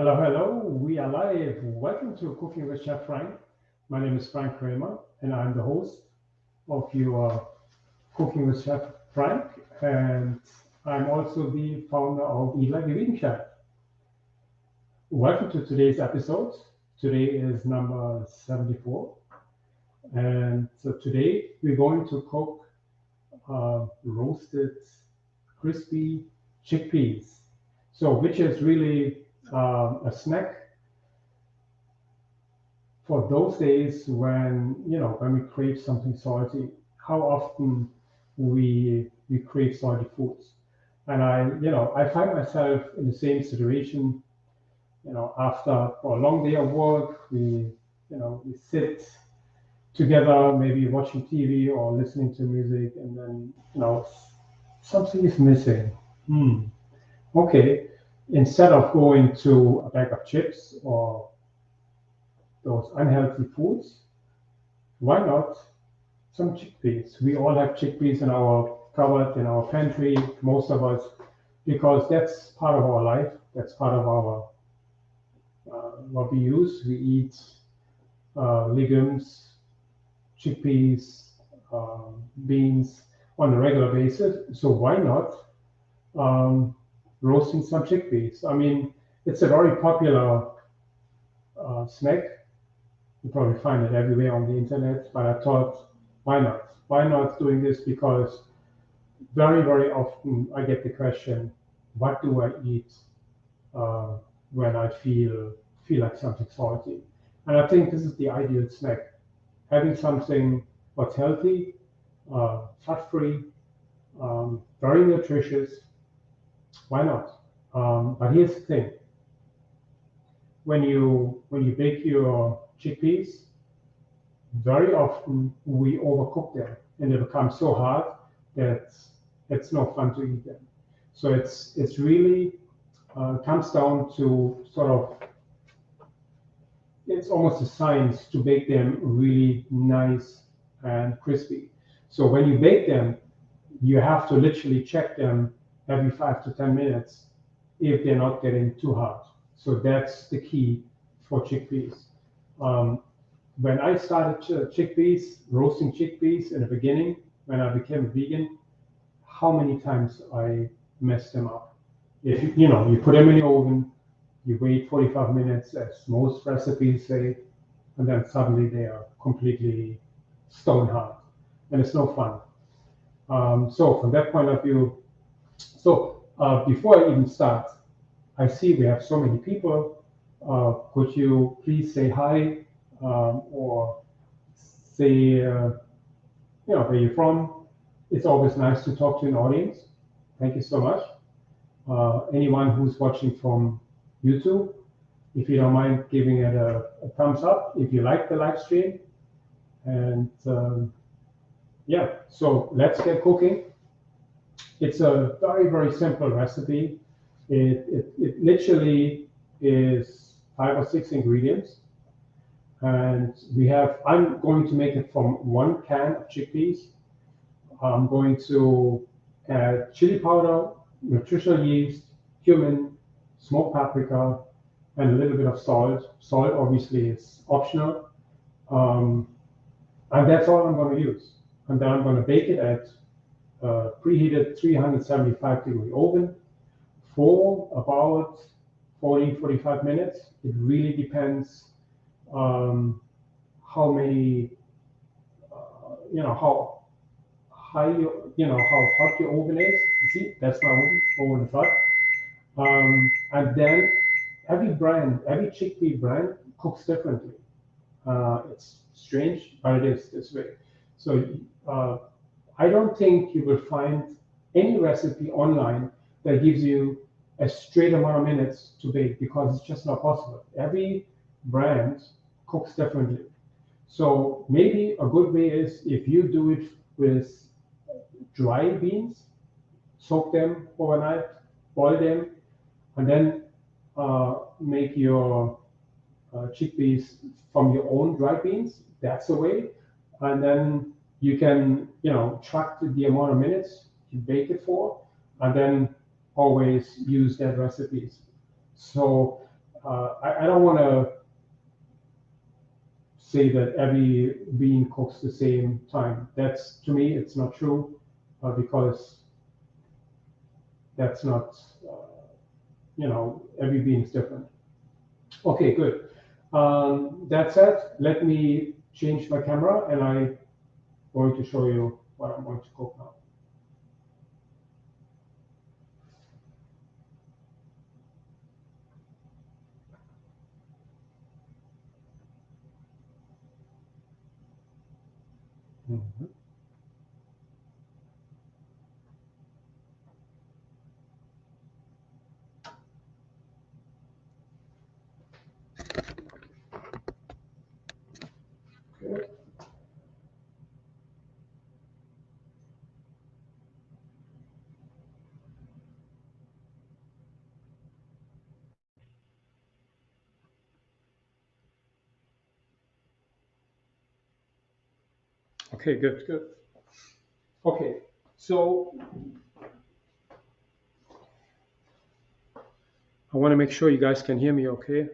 Hello, hello. We are live. Welcome to Cooking with Chef Frank. My name is Frank Kramer, and I'm the host of your Cooking with Chef Frank. And I'm also the founder of Eat Like a Vegan Chef. Welcome to today's episode. Today is number 74. And so today we're going to cook roasted, crispy chickpeas. So, which is really a snack for those days when we crave something salty. How often we crave salty foods, and I find myself in the same situation. After a long day of work, we sit together, maybe watching TV or listening to music, and then something is missing. Hmm. Okay, instead of going to a bag of chips or those unhealthy foods, why not some chickpeas? We all have chickpeas in our cupboard, in our pantry, most of us, because that's part of our life. That's part of our what we use. We eat legumes, chickpeas, beans on a regular basis. So why not um, roasting some chickpeas? I mean, it's a very popular snack. You probably find it everywhere on the internet, but I thought, why not? Why not doing this? Because very, very often I get the question, what do I eat uh, when I feel like something salty? And I think this is the ideal snack. Having something what's healthy, fat-free, very nutritious. Why not? But here's the thing: when you bake your chickpeas, very often we overcook them and they become so hard that it's no fun to eat them. So it's really comes down to sort of it's almost a science to bake them really nice and crispy. So when you bake them, you have to literally check them every 5 to 10 minutes if they're not getting too hard. So that's the key for chickpeas. Um, when I started roasting chickpeas in the beginning, when I became vegan, how many times I messed them up. If you put them in the oven, you wait 45 minutes, as most recipes say, and then suddenly they are completely stone hard, and it's no fun. So from that point of view, before I even start, I see we have so many people. Could you please say hi or say where you're from? It's always nice to talk to an audience. Thank you so much. Anyone who's watching from YouTube, if you don't mind giving it a thumbs up if you like the live stream. And yeah, so let's get cooking. It's a very, very simple recipe. It literally is 5 or 6 ingredients. And I'm going to make it from 1 can of chickpeas. I'm going to add chili powder, nutritional yeast, cumin, smoked paprika, and a little bit of salt. Salt obviously is optional. Um, and that's all I'm going to use. And then I'm going to bake it at preheated 375-degree oven for about 40-45 minutes. It really depends how many, how high how hot your oven is. You see, that's my oven is hot. And then every chickpea brand cooks differently. It's strange, but it is this way. So uh, I don't think you will find any recipe online that gives you a straight amount of minutes to bake because it's just not possible. Every brand cooks differently. So maybe a good way is if you do it with dry beans, soak them overnight, boil them, and then make your chickpeas from your own dry beans. That's the way. And then you can, track the amount of minutes you bake it for, and then always use that recipes. So I don't want to say that every bean cooks the same time. That's, to me, it's not true, because that's not, every bean is different. Okay, good. That said, let me change my camera and I'm going to show you what I'm going to cook now. Mhm. Okay. Okay, good, good. Okay, so I want to make sure you guys can hear me okay.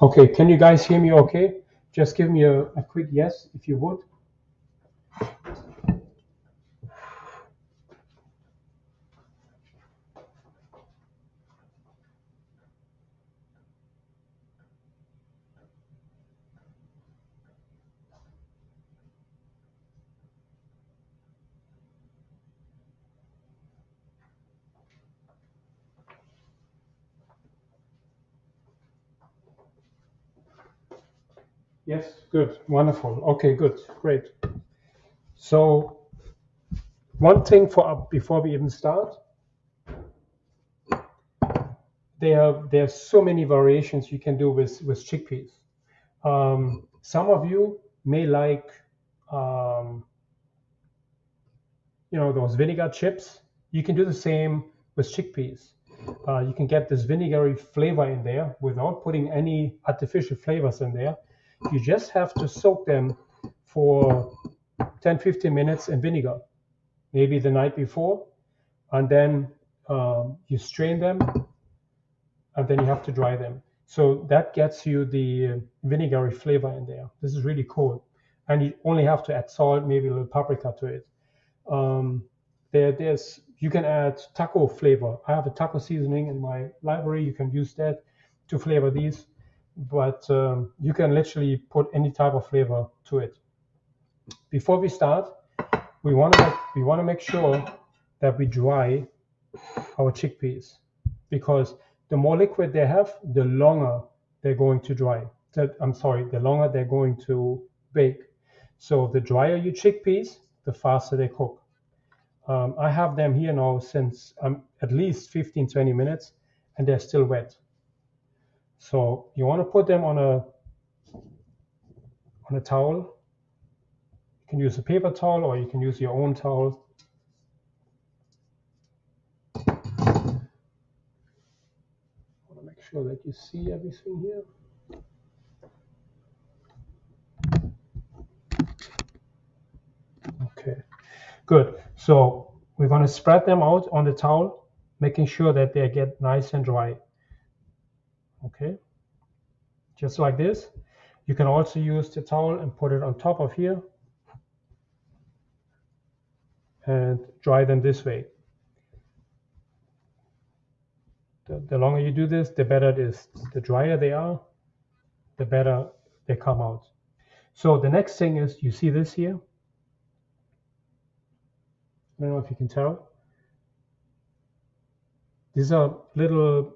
Okay, can you guys hear me okay? Just give me a quick yes if you would. Yes, good, wonderful. Okay, good, great. So one thing for before we even start, there's so many variations you can do with chickpeas. Some of you may like, um, those vinegar chips. You can do the same with chickpeas. You can get this vinegary flavor in there without putting any artificial flavors in there. You just have to soak them for 10-15 minutes in vinegar, maybe the night before, and then you strain them, and then you have to dry them. So that gets you the vinegary flavor in there. This is really cool. And you only have to add salt, maybe a little paprika to it. Um, there's you can add taco flavor. I have a taco seasoning in my library. You can use that to flavor these, but you can literally put any type of flavor to it. Before we start, we want to make sure that we dry our chickpeas, because the more liquid they have, the longer they're going to dry. I'm sorry, the longer they're going to bake. So the drier your chickpeas, the faster they cook. I have them here now since at least 15-20 minutes, and they're still wet. So you want to put them on a towel. You can use a paper towel or you can use your own towel. I want to make sure that you see everything here. Okay, good. So we're going to spread them out on the towel, making sure that they get nice and dry. Okay, just like this. You can also use the towel and put it on top of here and dry them this way. The longer you do this, the better it is. The drier they are, the better they come out. So the next thing is, you see this here? I don't know if you can tell. These are little,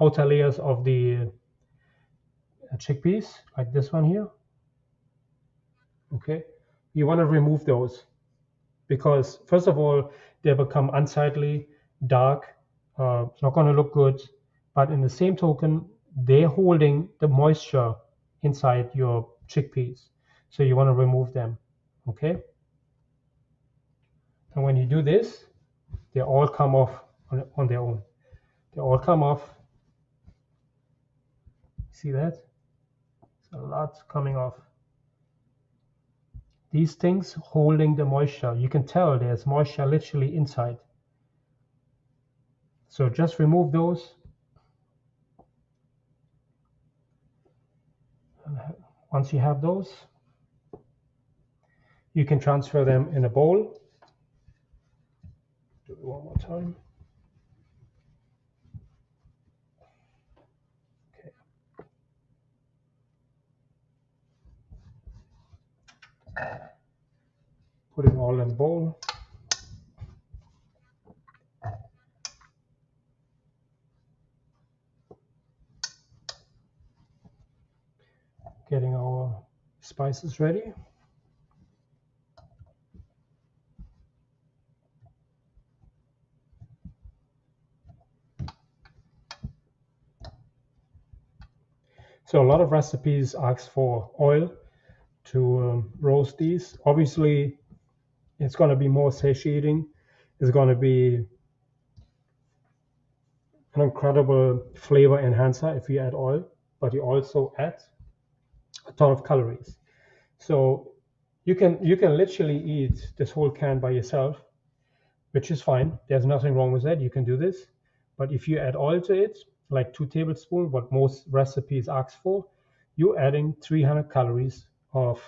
outer layers of the chickpeas, like this one here. Okay, you want to remove those because, first of all, they become unsightly, dark. It's not going to look good. But in the same token, they're holding the moisture inside your chickpeas, so you want to remove them. Okay. And when you do this, they all come off on their own. They all come off. See that? There's a lot coming off. These things holding the moisture. You can tell there's moisture literally inside. So just remove those. Once you have those, you can transfer them in a bowl. Do it one more time. Okay. Put it all in a bowl. Getting our spices ready. So a lot of recipes ask for oil to roast these. Obviously, it's going to be more satiating. It's going to be an incredible flavor enhancer if you add oil, but you also add a ton of calories. So you can literally eat this whole can by yourself, which is fine. There's nothing wrong with that. You can do this. But if you add oil to it, like 2 tablespoons, what most recipes ask for, you're adding 300 calories of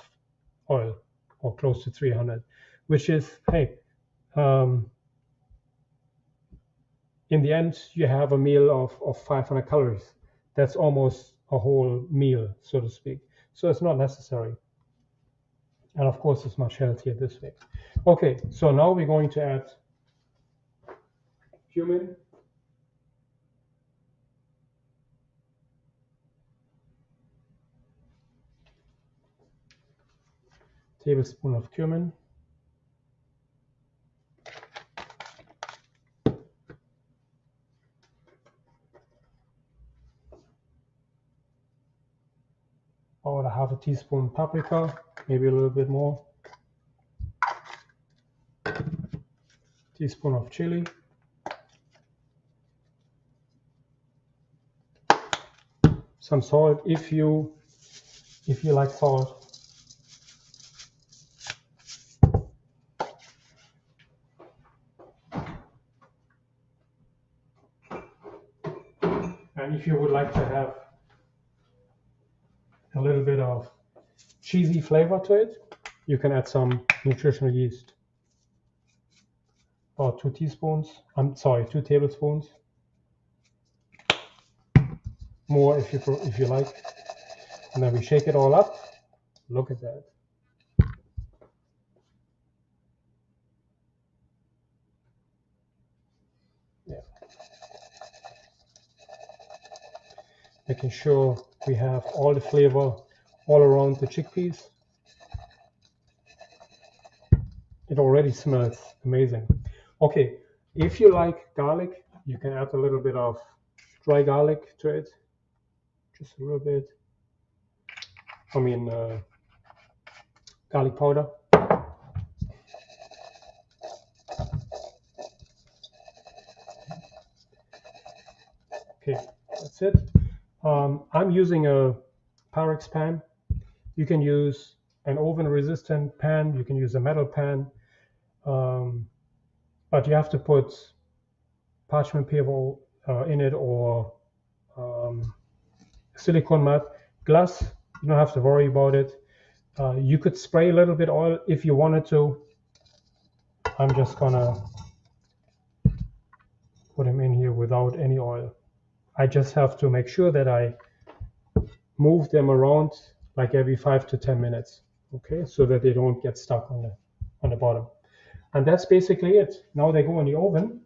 oil, or close to 300, which is, hey, in the end, you have a meal of 500 calories. That's almost a whole meal, so to speak. So it's not necessary. And of course, it's much healthier this way. Okay, so now we're going to add cumin. Tablespoon of cumin. About a half a teaspoon paprika, maybe a little bit more. Teaspoon of chili. Some salt if you like salt. And if you would like to have a little bit of cheesy flavor to it, you can add some nutritional yeast. About 2 tablespoons. More if you like. And then we shake it all up. Look at that. Yeah. Making sure we have all the flavor all around the chickpeas. It already smells amazing. Okay, if you like garlic, you can add a little bit of dry garlic to it. Just a little bit. Garlic powder. Okay, that's it. I'm using a Pyrex pan. You can use an oven-resistant pan. You can use a metal pan. But you have to put parchment paper in it, or silicone mat. Glass, you don't have to worry about it. You could spray a little bit oil if you wanted to. I'm just gonna put them in here without any oil. I just have to make sure that I move them around like every 5 to 10 minutes, okay, so that they don't get stuck on the bottom. And that's basically it. Now they go in the oven,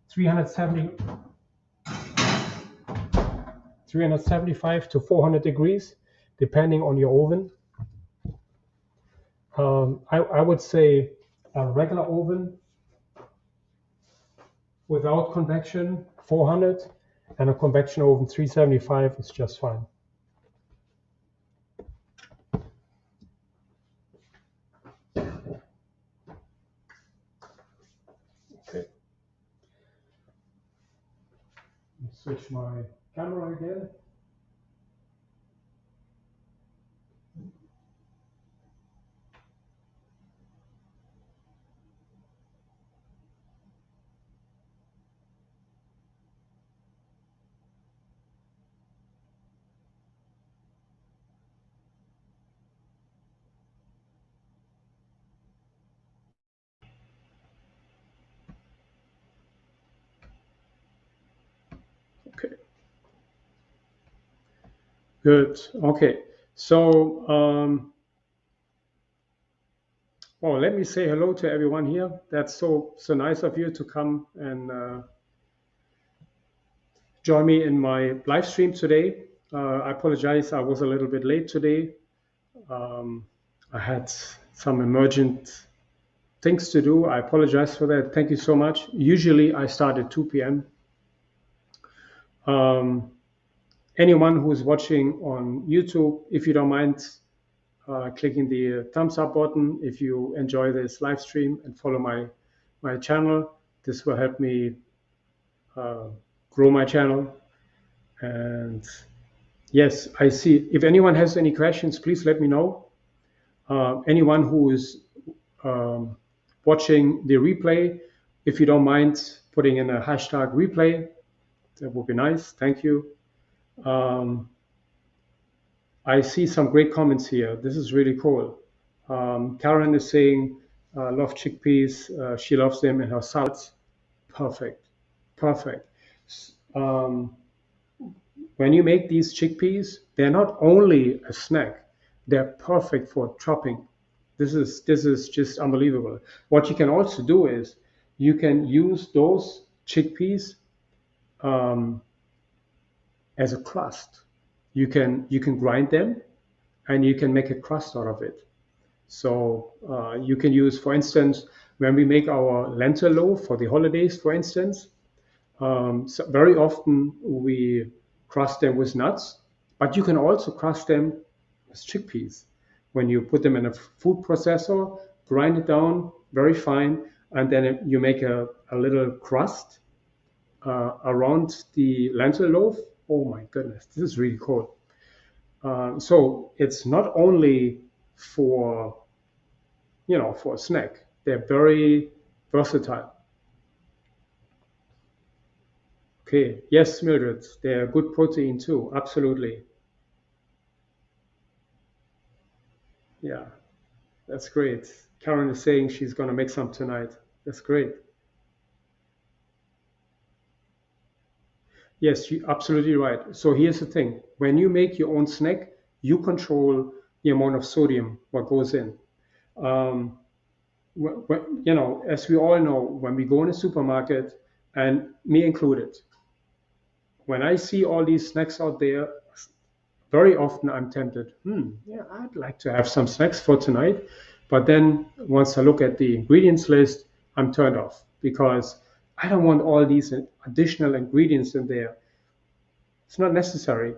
375 to 400 degrees, depending on your oven. I would say a regular oven without convection, 400, and a convection oven, 375 is just fine. switch my camera again. Okay. Good. Okay. So, well, let me say hello to everyone here. That's so nice of you to come and join me in my live stream today. I apologize, I was a little bit late today. Um, I had some emergent things to do. I apologize for that. Thank you so much. Usually I start at 2 p.m. Um, anyone who is watching on YouTube, if you don't mind clicking the thumbs up button if you enjoy this live stream and follow my channel. This will help me uh, grow my channel. And yes, I see. If anyone has any questions, please let me know. Anyone who is um, watching the replay, if you don't mind putting in a hashtag replay, that would be nice. Thank you. Um, I see some great comments here. This is really cool. Karen is saying, love chickpeas. She loves them in her salads. Perfect. Perfect. Um, when you make these chickpeas, they're not only a snack, they're perfect for chopping. This is just unbelievable. What you can also do is you can use those chickpeas um, as a crust. You can grind them and you can make a crust out of it. So you can use, for instance, when we make our lentil loaf for the holidays, for instance, so very often we crust them with nuts, but you can also crust them with chickpeas. When you put them in a food processor, grind it down very fine, and then you make a little crust around the lentil loaf. Oh my goodness, this is really cool. So it's not only for for a snack. They're very versatile. Okay, yes, Mildred, they're good protein too. Absolutely. Yeah, that's great. Karen is saying she's gonna make some tonight. That's great. Yes, you're absolutely right. So here's the thing: when you make your own snack, you control the amount of sodium what goes in. Um, as we all know, when we go in a supermarket, and me included, when I see all these snacks out there, very often I'm tempted, yeah, I'd like to have some snacks for tonight. But then once I look at the ingredients list, I'm turned off because I don't want all these additional ingredients in there. It's not necessary.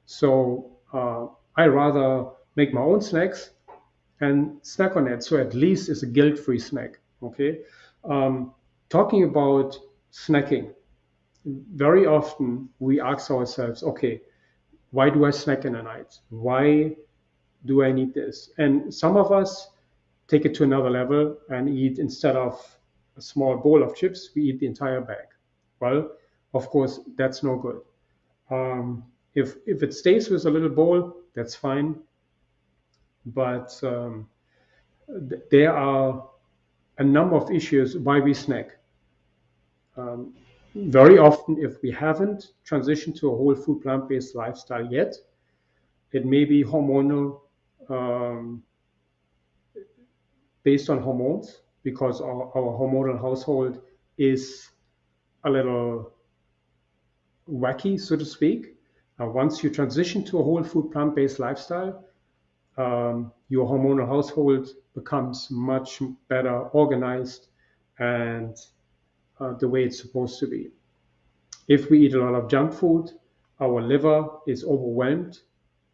So I rather make my own snacks and snack on it. So at least it's a guilt-free snack. Okay. Um, Talking about snacking, very often we ask ourselves, okay, why do I snack in the night? Why do I need this? And some of us take it to another level and eat, instead of a small bowl of chips, we eat the entire bag. Well, of course, that's no good. If it stays with a little bowl, that's fine. But there are a number of issues why we snack. Um, Very often, if we haven't transitioned to a whole food plant-based lifestyle yet, it may be hormonal, um, based on hormones, because our hormonal household is a little wacky, so to speak. Once you transition to a whole food plant-based lifestyle, your hormonal household becomes much better organized and the way it's supposed to be. If we eat a lot of junk food, our liver is overwhelmed,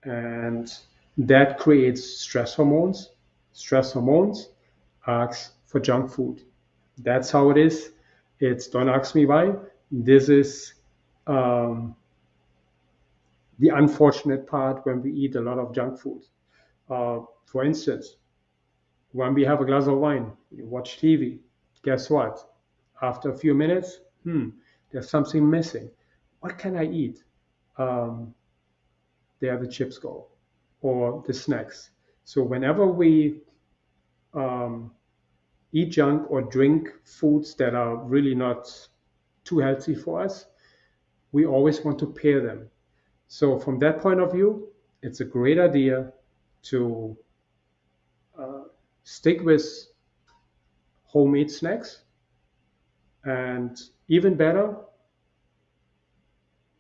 and that creates stress hormones. Stress hormones asks for junk food. That's how it is. It's, don't ask me why. This is um, the unfortunate part when we eat a lot of junk food. For instance, when we have a glass of wine, you watch TV, guess what? After a few minutes, there's something missing. What can I eat? Um, there the chips go, or the snacks. So whenever we um, eat junk or drink foods that are really not too healthy for us, we always want to pair them. So from that point of view, it's a great idea to uh, stick with homemade snacks, and even better,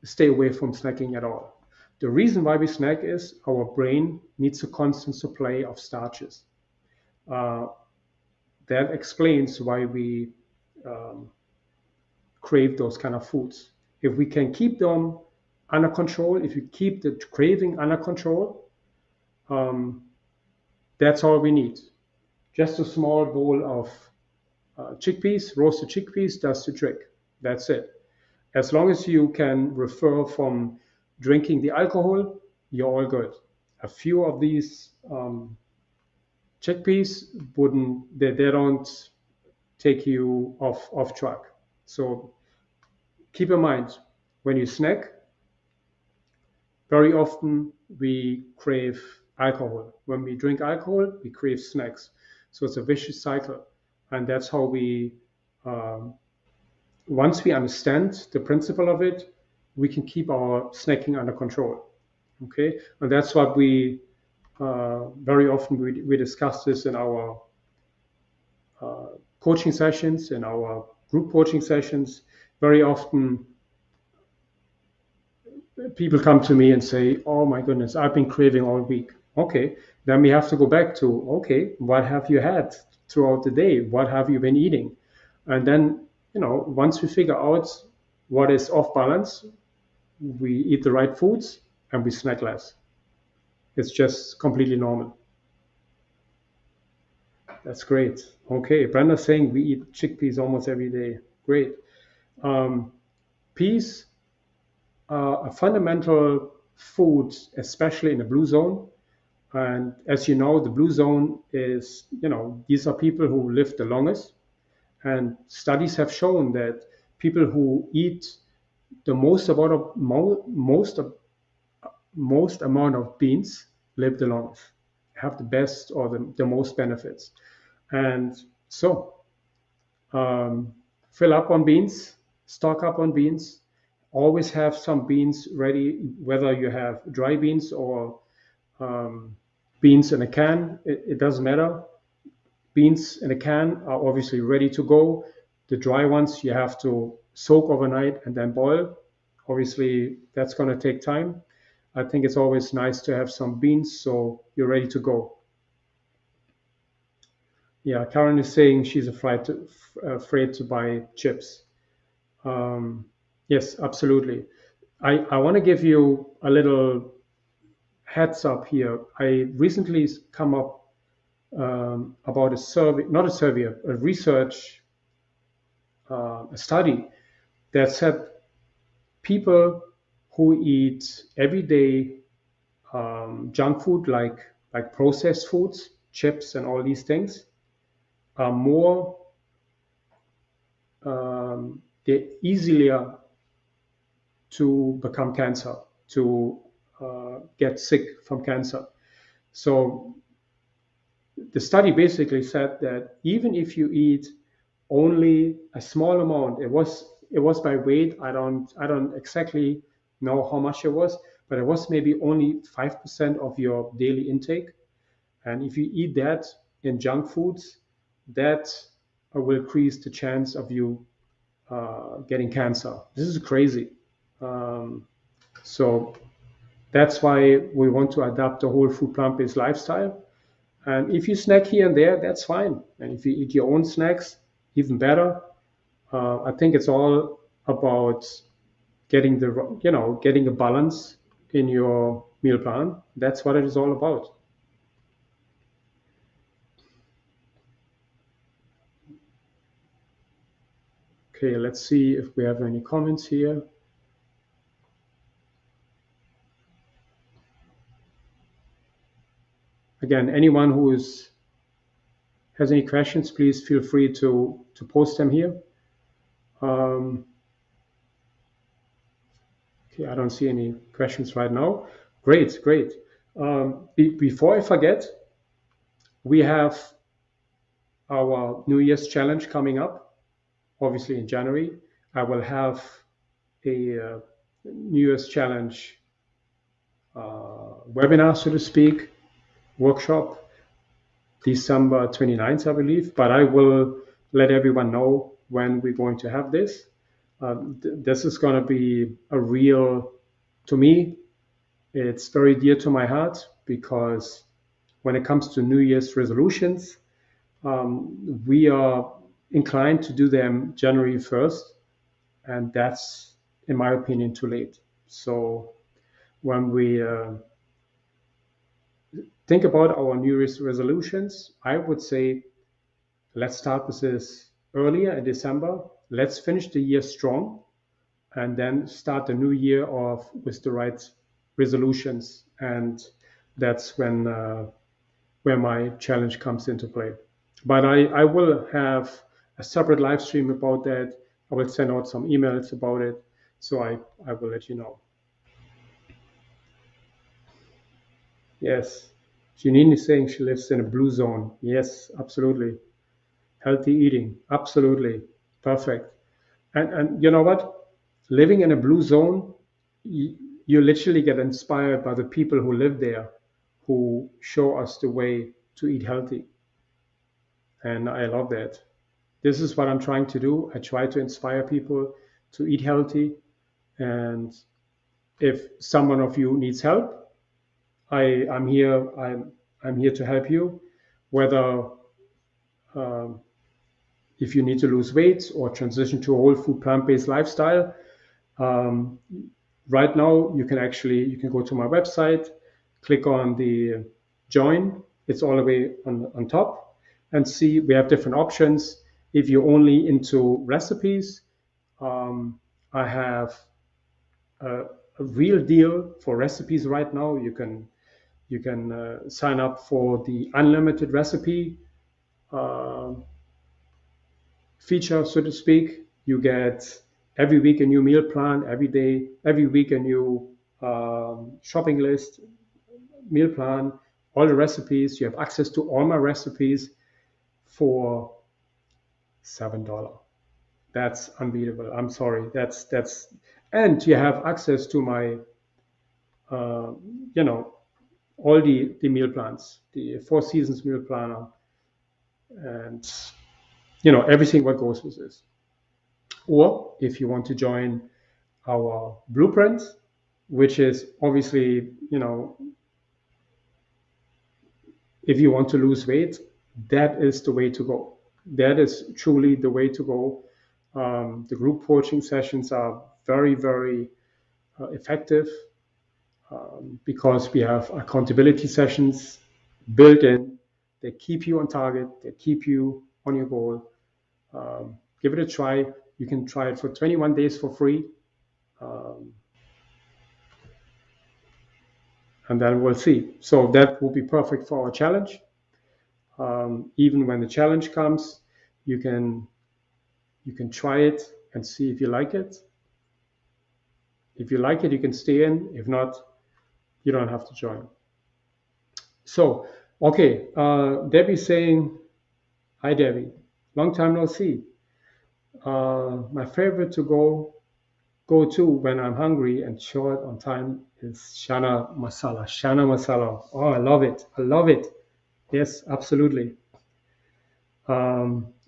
stay away from snacking at all. The reason why we snack is our brain needs a constant supply of starches. Uh, that explains why we um, crave those kind of foods. If we can keep them under control, if you keep the craving under control, um, that's all we need. Just a small bowl of chickpeas, roasted chickpeas, does the trick. That's it. As long as you can refer from drinking the alcohol, you're all good. A few of these chickpeas wouldn't, they don't take you off track. So keep in mind, when you snack, very often we crave alcohol. When we drink alcohol, we crave snacks. So it's a vicious cycle. And that's how we, um, once we understand the principle of it, we can keep our snacking under control. Okay. And that's what we, very often we discuss this in our uh, coaching sessions, in our group coaching sessions. Very often people come to me and say, "Oh my goodness, I've been craving all week." Okay, then we have to go back to, okay, what have you had throughout the day? What have you been eating? And then, once we figure out what is off balance, we eat the right foods and we snack less. It's just completely normal. That's great. Okay, Brenda's saying we eat chickpeas almost every day. Great. Um, Peas are a fundamental food, especially in the blue zone. And as you know, the blue zone is, these are people who live the longest. And studies have shown that people who eat the most amount of beans live the longest, have the best or the most benefits. And so, um, fill up on beans, stock up on beans, always have some beans ready, whether you have dry beans or um, beans in a can, it doesn't matter. Beans in a can are obviously ready to go. The dry ones you have to soak overnight and then boil. Obviously, that's going to take time. I think it's always nice to have some beans so you're ready to go. Yeah, Karen is saying she's afraid to buy chips. Um, yes, absolutely. I want to give you a little heads up here. I recently come up about a survey, not a survey, a research, a study that said people who eat every day junk food like processed foods, chips, and all these things are more they're easier to become cancer, to get sick from cancer. So the study basically said that even if you eat only a small amount, it was by weight. I don't exactly know how much it was, but it was maybe only 5% of your daily intake. And if you eat that in junk foods, that will increase the chance of you getting cancer. This is crazy. Um, so that's why we want to adopt a whole food plant-based lifestyle. And if you snack here and there, that's fine. And if you eat your own snacks, even better. I think it's all about getting a balance in your meal plan. That's what it is all about. Okay, let's see if we have any comments here. again, anyone who has any questions, please feel free to post them here. Um, okay, I don't see any questions right now. Great, great. Before I forget, we have our New Year's challenge coming up, obviously in January. I will have a New Year's challenge webinar, so to speak, workshop, December 29th, I believe. But I will let everyone know when we're going to have this. This is going to be a real, to me, it's very dear to my heart because when it comes to New Year's resolutions, we are inclined to do them January 1st, and that's, in my opinion, too late. So when we think about our New Year's resolutions, I would say let's start with this earlier in December. Let's finish the year strong and then start the new year off with the right resolutions. And that's when where my challenge comes into play. But I will have a separate live stream about that. I will send out some emails about it. So I will let you know. Yes. Janine is saying she lives in a blue zone. Yes, absolutely. Healthy eating. Absolutely. Perfect. And you know what? Living in a blue zone, you literally get inspired by the people who live there, who show us the way to eat healthy. And I love that. This is what I'm trying to do. I try to inspire people to eat healthy. And if someone of you needs help, I'm here. I'm here to help you, whether um, if you need to lose weight or transition to a whole food plant-based lifestyle. Um, right now, you can go to my website, click on the join. It's all the way on top, and see we have different options. If you're only into recipes, um, I have a, a real deal for recipes right now. You can sign up for the unlimited recipe uh, feature, so to speak. You get every week a new meal plan, every week a new shopping list, meal plan, all the recipes. You have access to all my recipes for $7. That's unbeatable. I'm sorry. And you have access to my, uh, you know, all the meal plans, the Four Seasons meal planner, and everything what goes with this. Or if you want to join our blueprint, which is obviously, if you want to lose weight, that is the way to go. That is truly the way to go. The group coaching sessions are very, very effective because we have accountability sessions built in. They keep you on target. They keep you on your goal. Give it a try. You can try it for 21 days for free. Um, and then we'll see. So that will be perfect for our challenge. Even when the challenge comes, you can try it and see if you like it. If you like it, you can stay in. If not, you don't have to join. So, okay, Debbie's saying, hi Debbie, long time no see. My favorite to go to when I'm hungry and short on time is Shana Masala. Shana Masala. Oh, I love it. I love it. Yes, absolutely.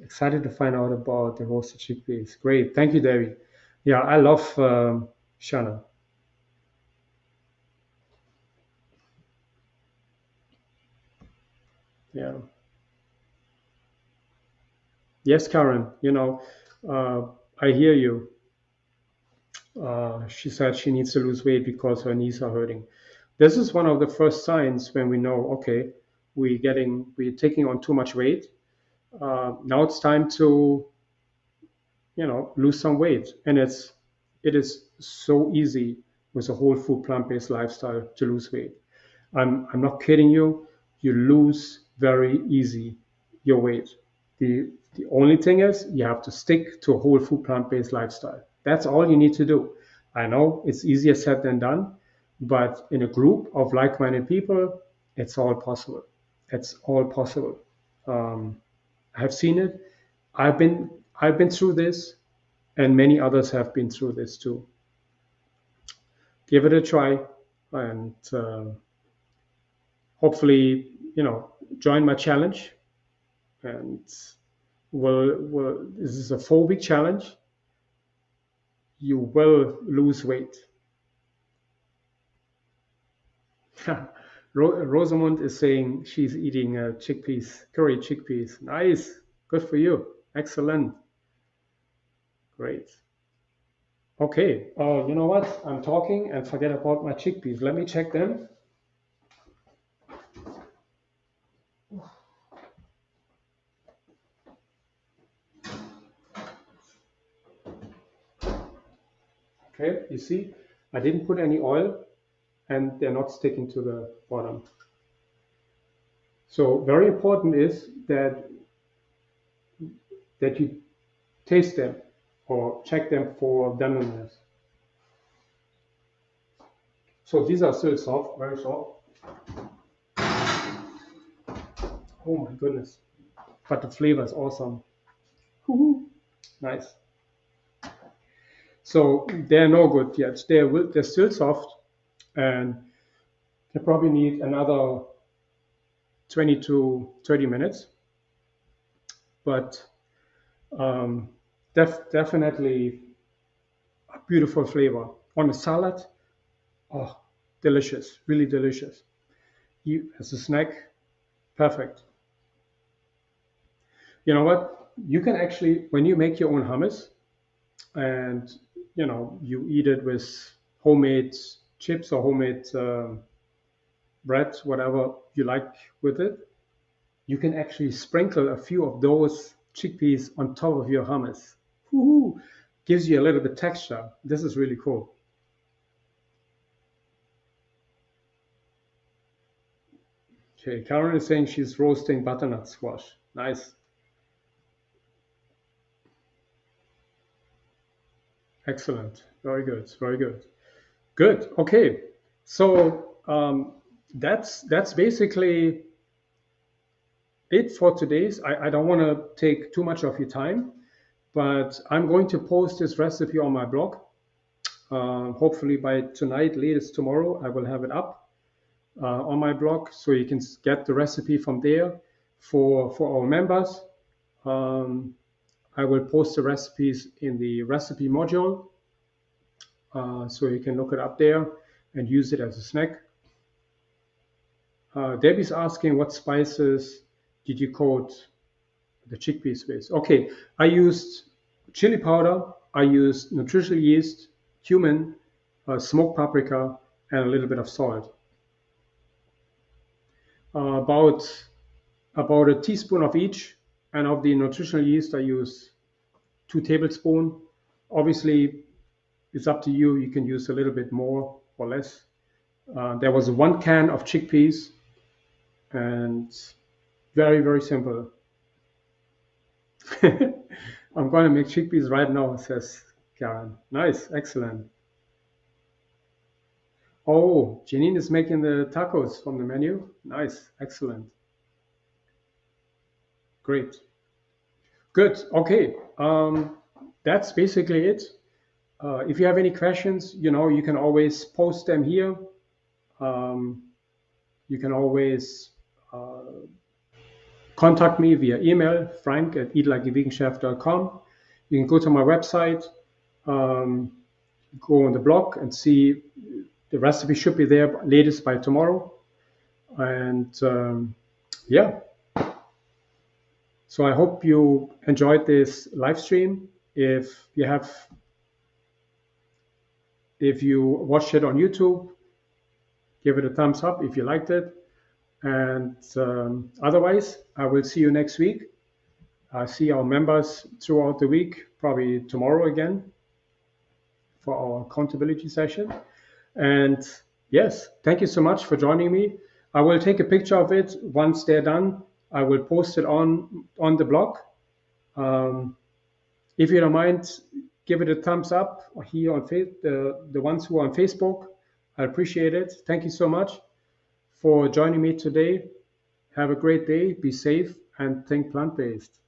Excited to find out about the roasted chickpeas. Great. Thank you, Debbie. Yeah, I love Shana. Yeah. Yes, Karen. Uh, I hear you. She said she needs to lose weight because her knees are hurting. This is one of the first signs when we know, okay, we're taking on too much weight. Now it's time to, lose some weight, and it is so easy with a whole food plant-based lifestyle to lose weight. I'm not kidding you. you lose very easy your weight. The only thing is you have to stick to a whole food plant-based lifestyle. That's all you need to do. I know it's easier said than done, but in a group of like-minded people, it's all possible. It's all possible. Um, I have seen it. I've been I've been through this, and many others have been through this too. Give it a try, and hopefully, join my challenge. And this is a 4 week challenge. You will lose weight. Rosamund is saying she's eating chickpeas, curry chickpeas. Nice, good for you. Excellent, great. Okay, you know what? I'm talking and forget about my chickpeas. Let me check them. Okay, you see, I didn't put any oil and they're not sticking to the bottom. So very important is that you taste them or check them for dampness. So these are still soft, very soft. Oh my goodness. But the flavor is awesome. Woohoo. Nice. So they're no good yet. They're still soft and they probably need another 20 to 30 minutes. But um, definitely a beautiful flavor. On a salad, oh, delicious, really delicious. You, as a snack, perfect. You know what? You can actually, when you make your own hummus and you eat it with homemade chips or homemade bread, whatever you like with it, you can actually sprinkle a few of those chickpeas on top of your hummus. Woohoo! Gives you a little bit texture. This is really cool. Okay, Karen is saying she's roasting butternut squash. Nice. Excellent. Very good. Very good. Good. Okay. So that's basically it for today's. I don't want to take too much of your time, but I'm going to post this recipe on my blog. Hopefully by tonight, latest tomorrow, I will have it up on my blog, so you can get the recipe from there. For our members, um, I will post the recipes in the recipe module, so you can look it up there and use it as a snack. Debbie's asking what spices did you coat the chickpeas with? Okay, I used chili powder, I used nutritious yeast, cumin, smoked paprika, and a little bit of salt. About a teaspoon of each, and of the nutritional yeast, I use 2 tablespoons. Obviously, it's up to you. You can use a little bit more or less. There was 1 can of chickpeas, and very, very simple. I'm going to make chickpeas right now, says Karen. Nice, excellent. Oh, Janine is making the tacos from the menu. Nice, excellent, great, good. Okay, that's basically it. If you have any questions, you can always post them here. Um, you can always contact me via email, frank@eatlikeaveganchef.com. You can go to my website, um, go on the blog and see the recipe should be there latest by tomorrow. And yeah, so I hope you enjoyed this live stream. If you watched it on YouTube, give it a thumbs up if you liked it. And otherwise, I will see you next week. I see our members throughout the week, probably tomorrow again for our accountability session. And yes, thank you so much for joining me. I will take a picture of it once they're done. I will post it on the blog. Um, if you don't mind, give it a thumbs up here on the ones who are on Facebook. I appreciate it. Thank you so much for joining me today. Have a great day. Be safe and think plant based.